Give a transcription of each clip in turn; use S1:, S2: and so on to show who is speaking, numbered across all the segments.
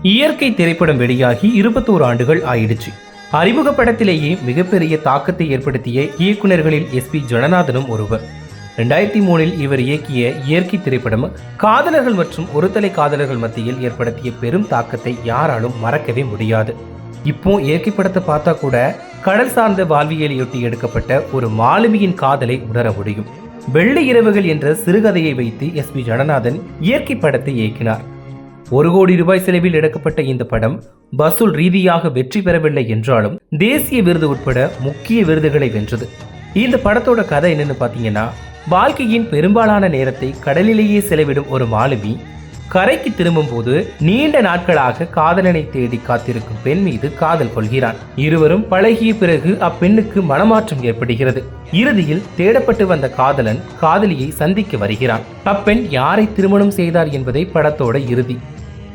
S1: இயற்கை திரைப்படம் வெளியாகி 21 ஆண்டுகள் ஆயிடுச்சு. அறிமுக படத்திலேயே மிகப்பெரிய தாக்கத்தை ஏற்படுத்திய இயக்குநர்களில் எஸ்பி ஜனநாதனும் ஒருவர். 2003 இவர் இயக்கிய இயற்கை திரைப்படம் காதலர்கள் மற்றும் ஒருதலை காதலர்கள் மத்தியில் ஏற்படுத்திய பெரும் தாக்கத்தை யாராலும் மறக்கவே முடியாது. இப்போ இயற்கை படத்தை பார்த்தா கூட கடல் சார்ந்த வாழ்வியலையொட்டி எடுக்கப்பட்ட ஒரு மாலுமியின் காதலை உணர முடியும். வெள்ளை இரவுகள் என்ற சிறுகதையை வைத்து எஸ்பி ஜனநாதன் இயற்கை படத்தை இயக்கினார். 1 கோடி ரூபாய் செலவில் எடுக்கப்பட்ட இந்த படம் வசூல் ரீதியாக வெற்றி பெறவில்லை என்றாலும் தேசிய விருது உட்பட முக்கிய விருதுகளை வென்றது. இந்த படத்தோட கதை என்னன்னு பாத்தீங்கன்னா, வாழ்க்கையின் பெரும்பாலான நேரத்தை கடலிலேயே செலவிடும் ஒரு மாலுமி கரைக்கு திரும்பும் போது நீண்ட நாட்களாக காதலனை தேடி காத்திருக்கும் பெண் மீது காதல் கொள்கிறான். இருவரும் பழகிய பிறகு அப்பெண்ணுக்கு மனமாற்றம் ஏற்படுகிறது. இறுதியில் தேடப்பட்டு வந்த காதலன் காதலியை சந்திக்க வருகிறான். அப்பெண் யாரை திருமணம் செய்தார் என்பதை படத்தோட இறுதி.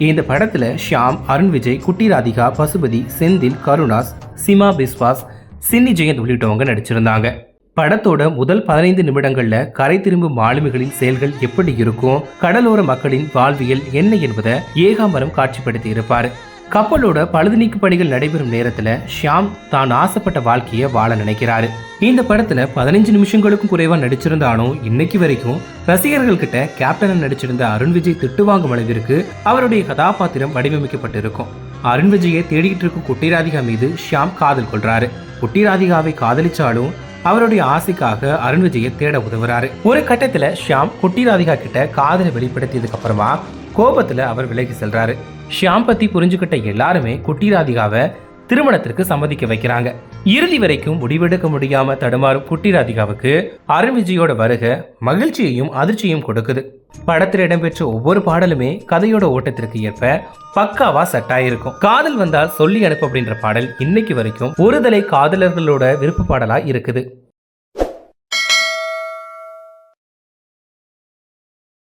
S1: இந்த படத்துல ஷியாம், அருண் விஜய், குட்டி ராதிகா, பசுபதி, செந்தில், கருணாஸ், சிமா பிஸ்வாஸ், சின்னி ஜெயந்த் உள்ளிட்டவங்க நடிச்சிருந்தாங்க. படத்தோட முதல் 15 நிமிடங்கள்ல கரை திரும்பும் மாலுமிகளின் செயல்கள் எப்படி இருக்கும், கடலோர மக்களின் வாழ்வியல் என்ன என்பதை ஏகாம்பரம் காட்சிப்படுத்தி இருப்பாரு. கப்பலோட பழுது நீக்கு பணிகள் நடைபெறும் நேரத்துல ஷியாம் தான் ஆசைப்பட்ட வாழ்க்கையை வாழ நினைக்கிறாரு. இந்த படத்துல 15 நிமிஷங்களுக்கும் குறைவா நடிச்சிருந்தாலும் இன்னைக்கு வரைக்கும் ரசிகர்கள் கிட்ட கேப்டனா நடிச்சிருந்த அருண் விஜய் திட்டு வாங்கும் அளவிற்கு அவருடைய கதாபாத்திரம் வடிவமைக்கப்பட்டிருக்கும். அருண் விஜயை தேடிட்டு இருக்கும் குட்டி ராதிகா மீது ஷியாம் காதல் கொள்றாரு. குட்டி ராதிகாவை காதலிச்சாலும் அவருடைய ஆசைக்காக அருண் விஜயை தேட உதவுறாரு. ஒரு கட்டத்துல ஷியாம் குட்டி ராதிகா கிட்ட காதலை வெளிப்படுத்தியதுக்கு அப்புறமா கோபத்துல அவர் விலகி செல்றாரு. ஷியாம் பத்தி புரிஞ்சுக்கிட்ட எல்லாருமே குட்டி ராதிகாவை திருமணத்திற்கு சம்மதிக்க வைக்கிறாங்க. இறுதி வரைக்கும் முடிவெடுக்க முடியாம தடுமாறும் குட்டி ராதிகாவுக்கு அருண் விஜயோட வருகை மகிழ்ச்சியையும் அதிர்ச்சியும் கொடுக்குது. படத்தில் இடம்பெற்ற ஒவ்வொரு பாடலுமே கதையோட ஓட்டத்திற்கு ஏற்ப பக்காவா செட் ஆயிருக்கும். காதல் வந்தால் சொல்லி அனுப்பு அப்படின்ற பாடல் இன்னைக்கு வரைக்கும் ஒருதலை காதலர்களோட விருப்ப பாடலா இருக்குது.